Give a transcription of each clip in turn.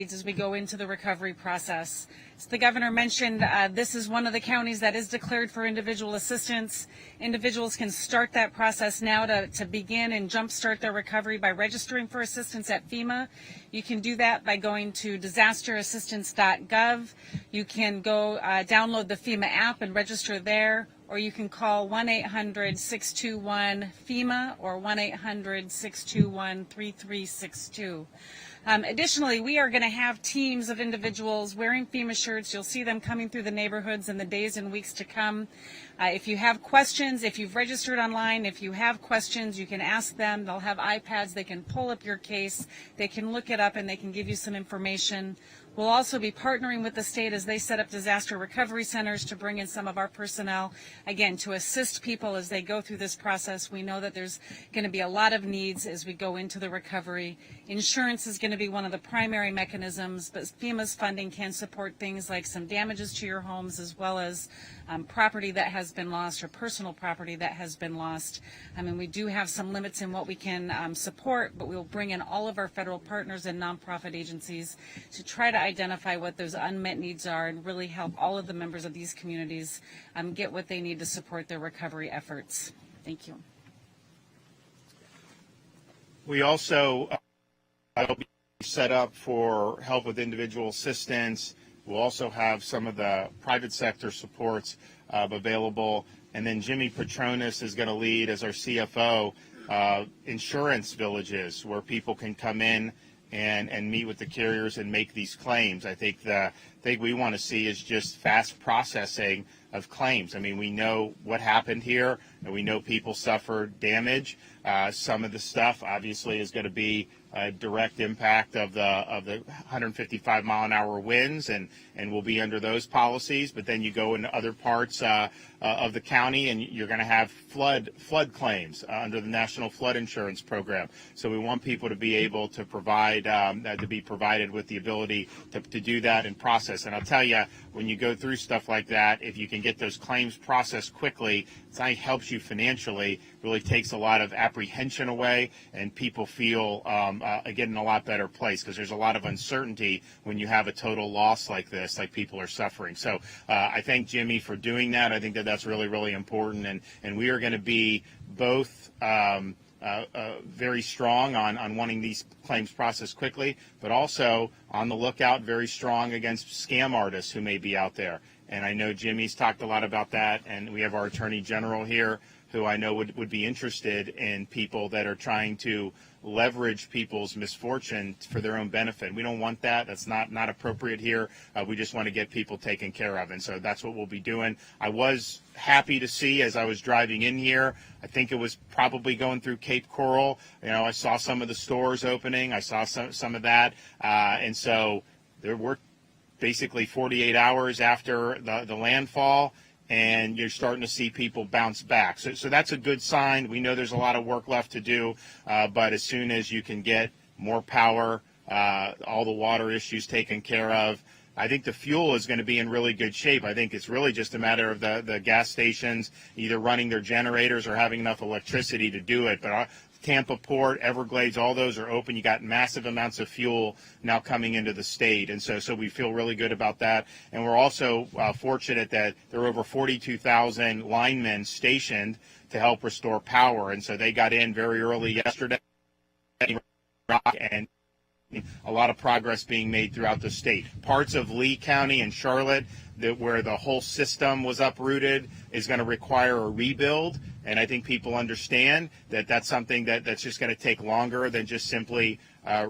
as we go into the recovery process. As the governor mentioned, this is one of the counties that is declared for individual assistance. Individuals can start that process now to begin and jumpstart their recovery by registering for assistance at FEMA. You can do that by going to disasterassistance.gov. You can go download the FEMA app and register there, or you can call 1-800-621-FEMA or 1-800-621-3362. Additionally, we are going to have teams of individuals wearing FEMA shirts. You'll see them coming through the neighborhoods in the days and weeks to come. If you have questions, if you've registered online, if you have questions, you can ask them. They'll have iPads. They can pull up your case. They can look it up, and they can give you some information. We'll also be partnering with the state as they set up disaster recovery centers to bring in some of our personnel, again, to assist people as they go through this process. We know that there's going to be a lot of needs as we go into the recovery. Insurance is going to be one of the primary mechanisms, but FEMA's funding can support things like some damages to your homes, as well as property that has been lost or personal property that has been lost. I mean, we do have some limits in what we can support, but we will bring in all of our federal partners and nonprofit agencies to try to identify what those unmet needs are and really help all of the members of these communities get what they need to support their recovery efforts. Thank you. We also will be set up for help with individual assistance. We'll also have some of the private sector supports available. And then Jimmy Petronas is going to lead, as our CFO, insurance villages where people can come in and meet with the carriers and make these claims. I think the thing we want to see is just fast processing of claims. I mean, we know what happened here, and we know people suffered damage. Some of the stuff obviously is going to be a direct impact of the 155 mile an hour winds, and will be under those policies. But then you go into other parts of the county, and you're going to have flood claims under the National Flood Insurance Program. So we want people to be able to provide to be provided with the ability to do that and process. And I'll tell you, when you go through stuff like that, if you can get those claims processed quickly, it not only helps you financially, really takes a lot of apprehension away, and people feel get in a lot better place, because there's a lot of uncertainty when you have a total loss like this, like people are suffering. So I thank Jimmy for doing that. I think that that's really, really important, and we are going to be both very strong on wanting these claims processed quickly, but also on the lookout, very strong against scam artists who may be out there. And I know Jimmy's talked a lot about that, and we have our Attorney General here who I know would be interested in people that are trying to leverage people's misfortune for their own benefit. We don't want that. That's not appropriate here. We just want to get people taken care of, and so that's what we'll be doing. I was happy to see, as I was driving in here, I think it was probably going through Cape Coral, I saw some of the stores opening. I saw some of that, and so there were basically 48 hours after the landfall, and you're starting to see people bounce back. So that's a good sign. We know there's a lot of work left to do, but as soon as you can get more power, all the water issues taken care of, I think the fuel is going to be in really good shape. I think it's really just a matter of the gas stations either running their generators or having enough electricity to do it. But Tampa Port, Everglades, all those are open. You got massive amounts of fuel now coming into the state, and so we feel really good about that. And we're also fortunate that there are over 42,000 linemen stationed to help restore power, and so they got in very early yesterday, and a lot of progress being made throughout the state. Parts of Lee County and Charlotte, where the whole system was uprooted, is going to require a rebuild. And I think people understand that that's something that's just going to take longer than just simply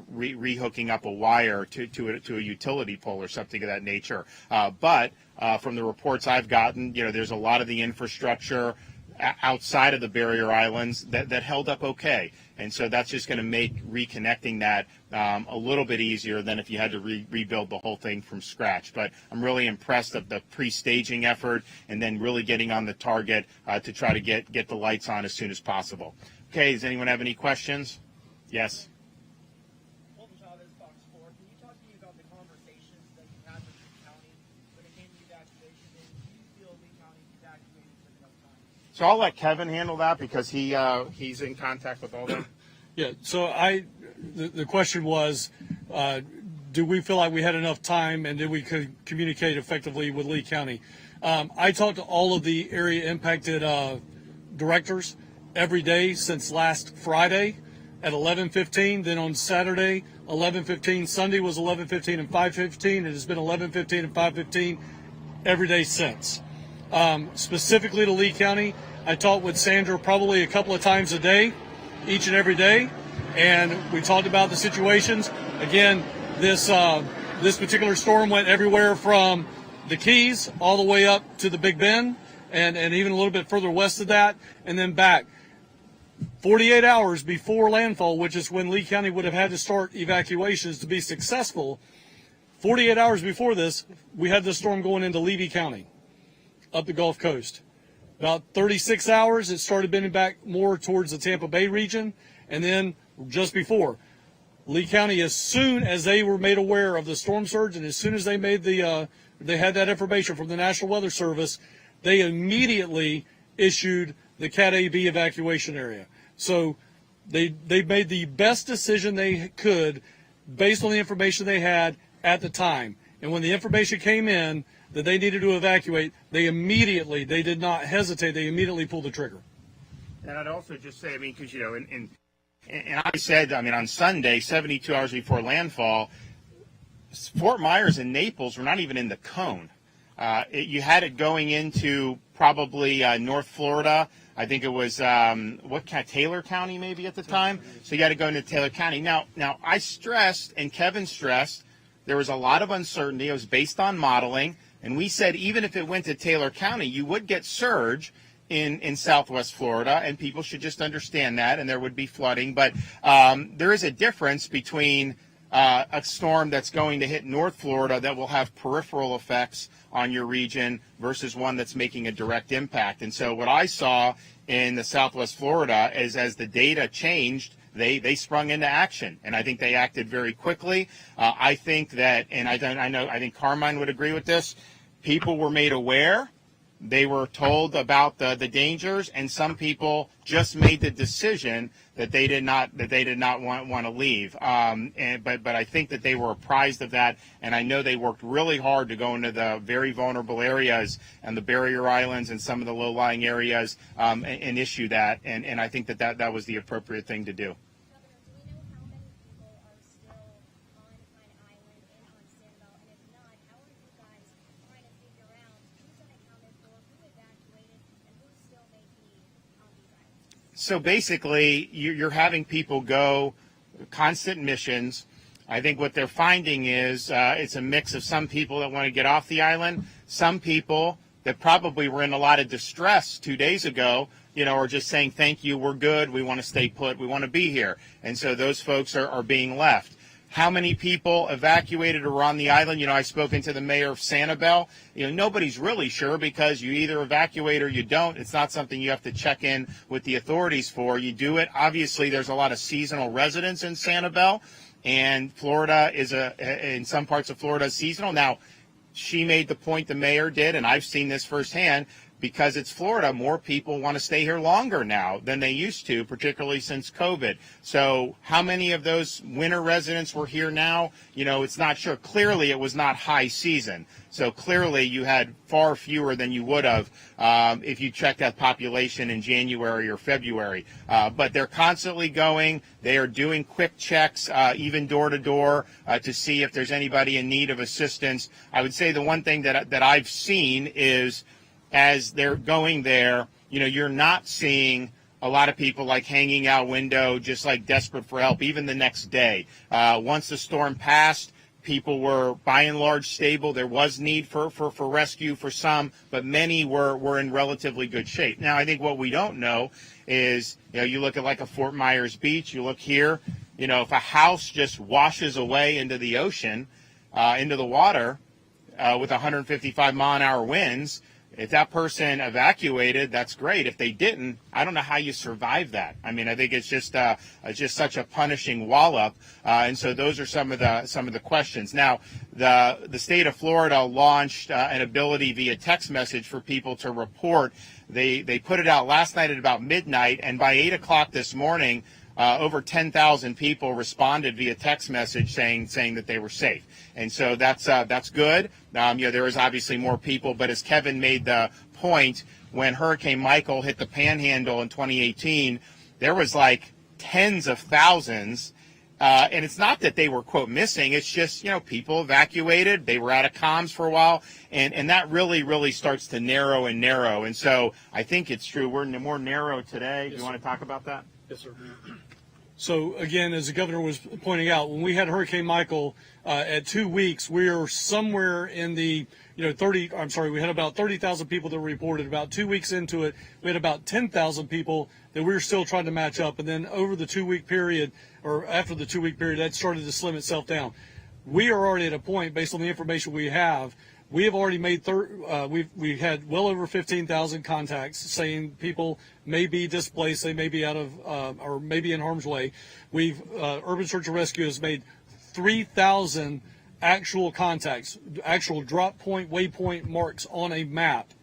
re-hooking up a wire to a utility pole or something of that nature. But from the reports I've gotten, there's a lot of the infrastructure outside of the barrier islands that held up okay. And so that's just going to make reconnecting that a little bit easier than if you had to rebuild the whole thing from scratch. But I'm really impressed of the pre-staging effort and then really getting on the target to try to get the lights on as soon as possible. Okay, does anyone have any questions? Yes. So I'll let Kevin handle that because he's in contact with all them. Yeah. So the question was, do we feel like we had enough time and did we communicate effectively with Lee County? I talked to all of the area impacted directors every day since last Friday at 11:15. Then on Saturday, 11:15. Sunday was 11:15 and 5:15. It has been 11:15 and 5:15 every day since. Specifically to Lee County, I talked with Sandra probably a couple of times a day, each and every day, and we talked about the situations. Again, this particular storm went everywhere from the Keys all the way up to the Big Bend, and even a little bit further west of that, and then back. 48 hours before landfall, which is when Lee County would have had to start evacuations to be successful, 48 hours before this, we had the storm going into Levy County, up the Gulf Coast. About 36 hours, it started bending back more towards the Tampa Bay region, and then just before, Lee County, as soon as they were made aware of the storm surge, and as soon as they made they had that information from the National Weather Service, they immediately issued the Cat A/B evacuation area. So they made the best decision they could based on the information they had at the time. And when the information came in that they needed to evacuate, they did not hesitate, they immediately pulled the trigger. And I'd also just say, I mean, because, you know, and I said, I mean, on Sunday, 72 hours before landfall, Fort Myers and Naples were not even in the cone. You had it going into probably North Florida. I think it was, Taylor County maybe at the time? So you had to go into Taylor County. Now I stressed, and Kevin stressed, there was a lot of uncertainty. It was based on modeling. And we said even if it went to Taylor County, you would get surge in Southwest Florida, and people should just understand that, and there would be flooding. But there is a difference between a storm that's going to hit North Florida that will have peripheral effects on your region versus one that's making a direct impact. And so what I saw in the Southwest Florida is as the data changed, they sprung into action, and I think they acted very quickly. I think that, and I think Carmine would agree with this, people were made aware. They were told about the dangers, and some people just made the decision that they did not want to leave. But I think that they were apprised of that, and I know they worked really hard to go into the very vulnerable areas and the barrier islands and some of the low-lying areas and issue that. And I think that was the appropriate thing to do. So basically, you're having people go constant missions. I think what they're finding is it's a mix of some people that want to get off the island, some people that probably were in a lot of distress 2 days ago, you know, are just saying, thank you, we're good, we want to stay put, we want to be here. And so those folks are being left. How many people evacuated or on the island? You know, I've spoken to the mayor of Sanibel. You know, nobody's really sure because you either evacuate or you don't. It's not something you have to check in with the authorities for. You do it. Obviously, there's a lot of seasonal residents in Sanibel, and Florida is in some parts of Florida is seasonal. Now, she made the point, the mayor did, and I've seen this firsthand, because it's Florida, more people want to stay here longer now than they used to, particularly since COVID. So how many of those winter residents were here now? You know, it's not sure. Clearly, it was not high season. So clearly, you had far fewer than you would have if you checked that population in January or February. But they're constantly going. They are doing quick checks, even door to door, to see if there's anybody in need of assistance. I would say the one thing that I've seen is, as they're going there, you know, you're not seeing a lot of people like hanging out window, just like desperate for help, even the next day. Once the storm passed, people were by and large stable. There was need for rescue for some, but many were in relatively good shape. Now, I think what we don't know is, you know, you look at like a Fort Myers Beach, you look here, you know, if a house just washes away into the ocean, into the water with 155 mile an hour winds, if that person evacuated, that's great. If they didn't, I don't know how you survive that. I mean, I think it's just such a punishing wallop. And so those are some of the questions. Now, the state of Florida launched an ability via text message for people to report. They put it out last night at about midnight, and by 8 o'clock this morning, over 10,000 people responded via text message saying that they were safe. And so that's good. There is obviously more people, but as Kevin made the point, when Hurricane Michael hit the Panhandle in 2018, there was like tens of thousands. And it's not that they were, quote, missing. It's just, people evacuated. They were out of comms for a while. And that really starts to narrow and narrow. And so I think it's true. We're more narrow today. Do you want to talk about that? Yes, sir. So, again, as the governor was pointing out, when we had Hurricane Michael at 2 weeks, we are somewhere in the, we had about 30,000 people that were reported. About 2 weeks into it, we had about 10,000 people that we were still trying to match up. And then over the 2 week period, or after the 2 week period, that started to slim itself down. We are already at a point, based on the information we have already made, we had well over 15,000 contacts saying people may be displaced, they may be out of, or maybe in harm's way. Urban Search and Rescue has made 3,000 actual contacts, actual drop point, waypoint marks on a map.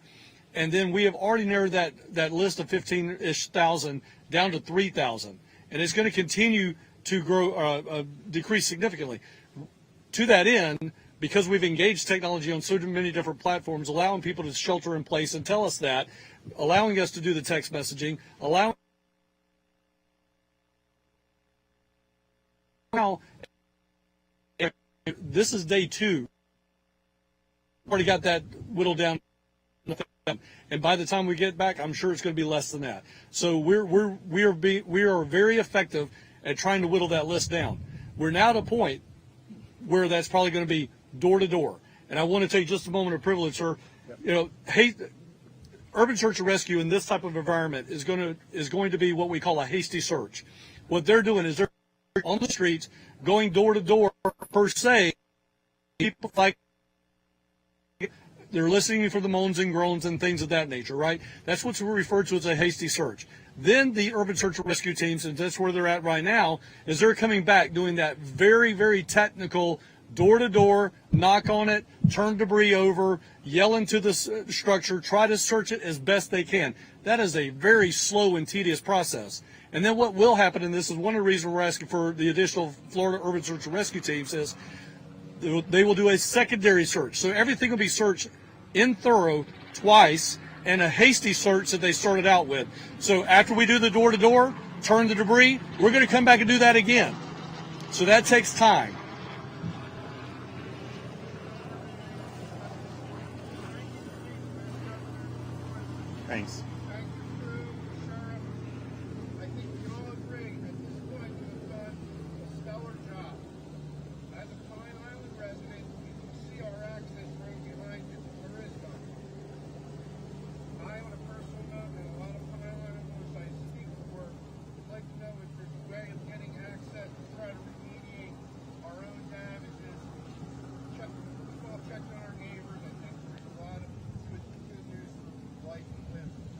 And then we have already narrowed that list of 15-ish thousand down to 3,000. And it's going to continue to grow, decrease significantly. To that end, because we've engaged technology on so many different platforms, allowing people to shelter in place and tell us that, allowing us to do the text messaging, allowing now, this is day 2. Already got that whittled down, and by the time we get back, I'm sure it's going to be less than that. So we are very effective at trying to whittle that list down. We're now at a point where that's probably going to be door to door. And I want to take just a moment of privilege, sir. Urban Search and Rescue in this type of environment is going to be what we call a hasty search. What they're doing is they're on the streets, going door to door per se. People like they're listening for the moans and groans and things of that nature, right? That's what's referred to as a hasty search. Then the Urban Search and Rescue teams, and that's where they're at right now, is they're coming back doing that very, very technical door-to-door, knock on it, turn debris over, yell into the structure, try to search it as best they can. That is a very slow and tedious process. And then what will happen, and this is one of the reasons we're asking for the additional Florida Urban Search and Rescue teams, is they will do a secondary search. So everything will be searched in thorough twice, and a hasty search that they started out with. So after we do the door-to-door, turn the debris, we're going to come back and do that again. So that takes time. Thanks.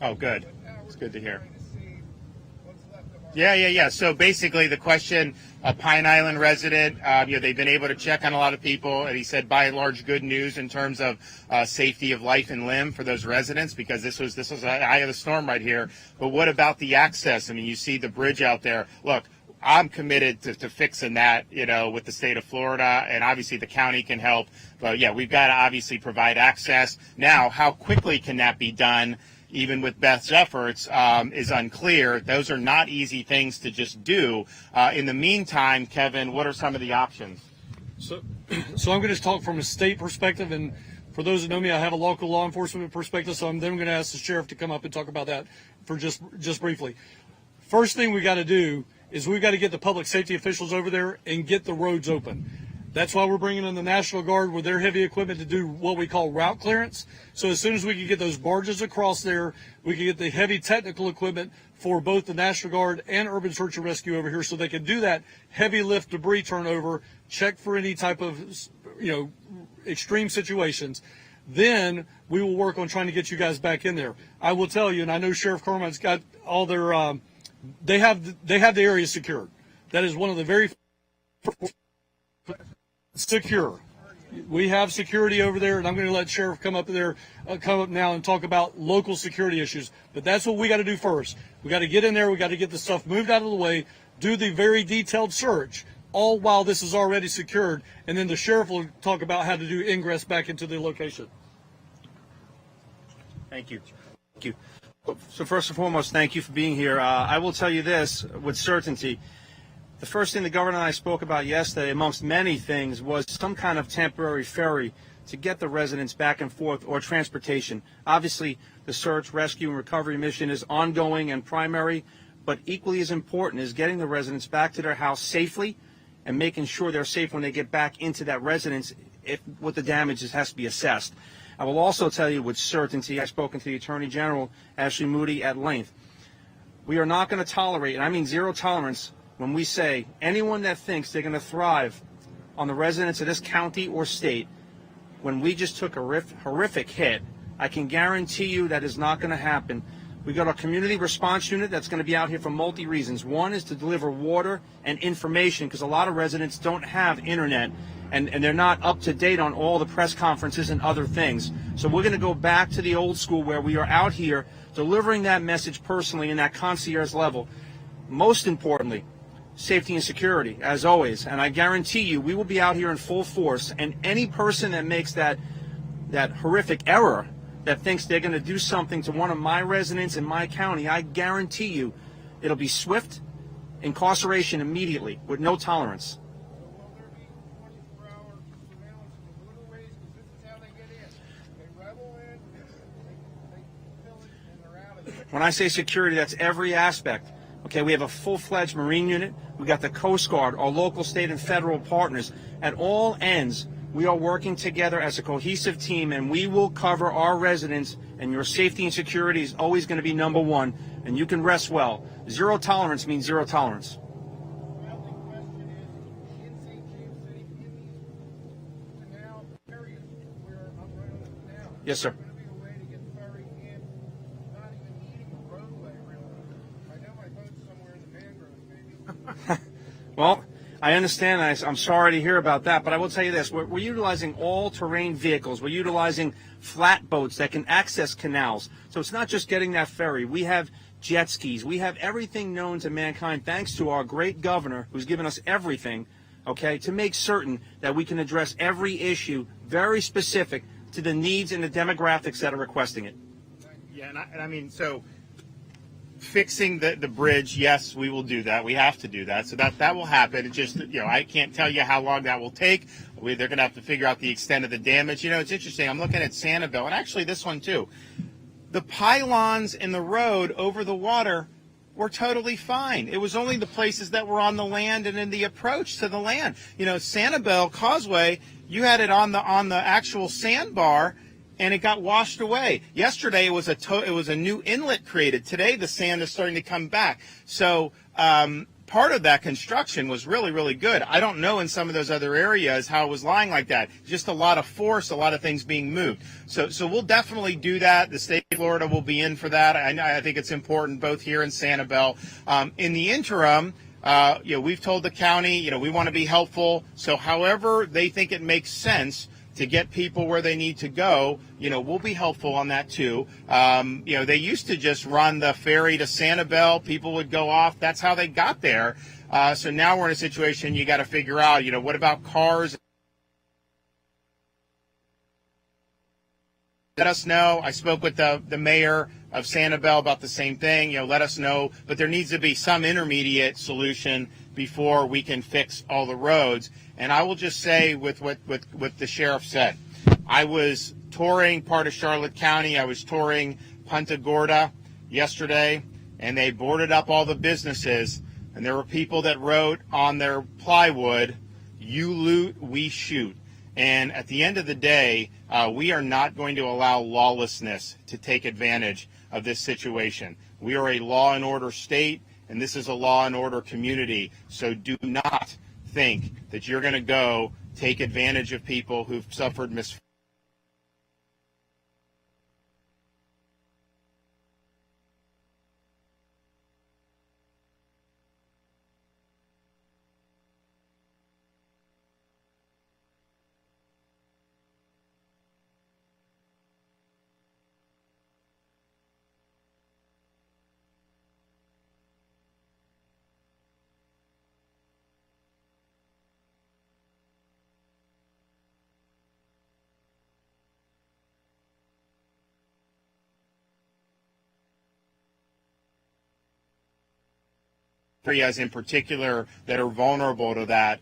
Oh, good. It's good to hear. Yeah. So basically the question, a Pine Island resident, they've been able to check on a lot of people, and he said by and large good news in terms of safety of life and limb for those residents, because this was the eye of the storm right here. But what about the access? I mean, you see the bridge out there. Look, I'm committed to fixing that, with the state of Florida, and obviously the county can help. But yeah, we've got to obviously provide access. Now, how quickly can that be done? Even with Beth's efforts, is unclear. Those are not easy things to just do. In the meantime, Kevin, what are some of the options? So I'm going to talk from a state perspective, and for those that know me, I have a local law enforcement perspective, so I'm then going to ask the sheriff to come up and talk about that for just briefly. First thing we got to do is we've got to get the public safety officials over there and get the roads open. That's why we're bringing in the National Guard with their heavy equipment to do what we call route clearance. So as soon as we can get those barges across there, we can get the heavy technical equipment for both the National Guard and Urban Search and Rescue over here so they can do that heavy lift debris turnover, check for any type of, extreme situations. Then we will work on trying to get you guys back in there. I will tell you, and I know Sheriff Carmine's got all their, they have the area secured. That is one of the very secure. We have security over there, and I'm going to let Sheriff come up now and talk about local security issues. But that's what we got to do first. We got to get in there. We got to get the stuff moved out of the way, do the very detailed search, all while this is already secured, and then the sheriff will talk about how to do ingress back into the location. Thank you. Thank you. So first and foremost, thank you for being here. I will tell you this with certainty. The first thing the governor and I spoke about yesterday, amongst many things, was some kind of temporary ferry to get the residents back and forth, or transportation. Obviously, the search, rescue, and recovery mission is ongoing and primary, but equally as important is getting the residents back to their house safely and making sure they're safe when they get back into that residence. If what the damage is has to be assessed. I will also tell you with certainty, I've spoken to the Attorney General, Ashley Moody, at length. We are not going to tolerate, and I mean zero tolerance, when we say anyone that thinks they're going to thrive on the residents of this county or state, when we just took a horrific hit, I can guarantee you that is not going to happen. We got a community response unit that's going to be out here for multi reasons. One is to deliver water and information, because a lot of residents don't have internet, and they're not up to date on all the press conferences and other things. So we're going to go back to the old school where we are out here delivering that message personally in that concierge level. Most importantly, safety and security, as always. And I guarantee you, we will be out here in full force. And any person that makes that horrific error, that thinks they're going to do something to one of my residents in my county, I guarantee you, it'll be swift incarceration immediately with no tolerance. When I say security, that's every aspect. Okay, we have a full-fledged Marine unit. We got the Coast Guard, our local, state, and federal partners. At all ends, we are working together as a cohesive team, and we will cover our residents, and your safety and security is always going to be number one, and you can rest well. Zero tolerance means zero tolerance. Yes, sir. Well, I understand. I'm sorry to hear about that, but I will tell you this. We're utilizing all-terrain vehicles. We're utilizing flat boats that can access canals. So it's not just getting that ferry. We have jet skis. We have everything known to mankind, thanks to our great governor, who's given us everything, okay, to make certain that we can address every issue very specific to the needs and the demographics that are requesting it. Yeah, and I mean, so fixing the bridge, yes, we will do that. We have to do that. So that will happen. It just, I can't tell you how long that will take. They're going to have to figure out the extent of the damage. It's interesting. I'm looking at Sanibel, and actually this one too. The pylons in the road over the water were totally fine. It was only the places that were on the land and in the approach to the land. Sanibel Causeway, you had it on the actual sandbar, and it got washed away. Yesterday, it was a new inlet created. Today, the sand is starting to come back. So part of that construction was really, really good. I don't know in some of those other areas how it was lying like that. Just a lot of force, a lot of things being moved. So we'll definitely do that. The state of Florida will be in for that. I think it's important both here in Sanibel. In the interim, we've told the county, we want to be helpful. So however they think it makes sense to get people where they need to go, we'll be helpful on that too. They used to just run the ferry to Sanibel. People would go off. That's how they got there. So now we're in a situation you got to figure out, what about cars? Let us know. I spoke with the mayor of Sanibel about the same thing. Let us know. But there needs to be some intermediate solution before we can fix all the roads. And I will just say with what the sheriff said, I was touring part of Charlotte County. I was touring Punta Gorda yesterday, and they boarded up all the businesses. And there were people that wrote on their plywood, "You loot, we shoot." And at the end of the day, we are not going to allow lawlessness to take advantage of this situation. We are a law and order state, and this is a law and order community. So do not think that you're going to go take advantage of people who've suffered misfortune. areas in particular that are vulnerable to that,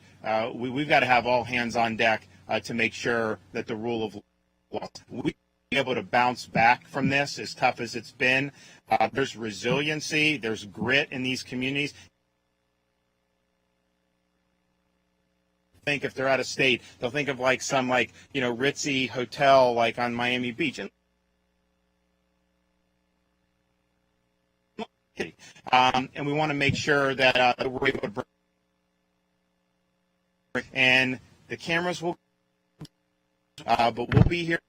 we've got to have all hands on deck to make sure that the rule of law, we be able to bounce back from this as tough as it's been. There's resiliency, there's grit in these communities. Think if they're out of state, they'll think of like some ritzy hotel like on Miami Beach. And we want to make sure that we're able to bring, and the cameras will, but we'll be here.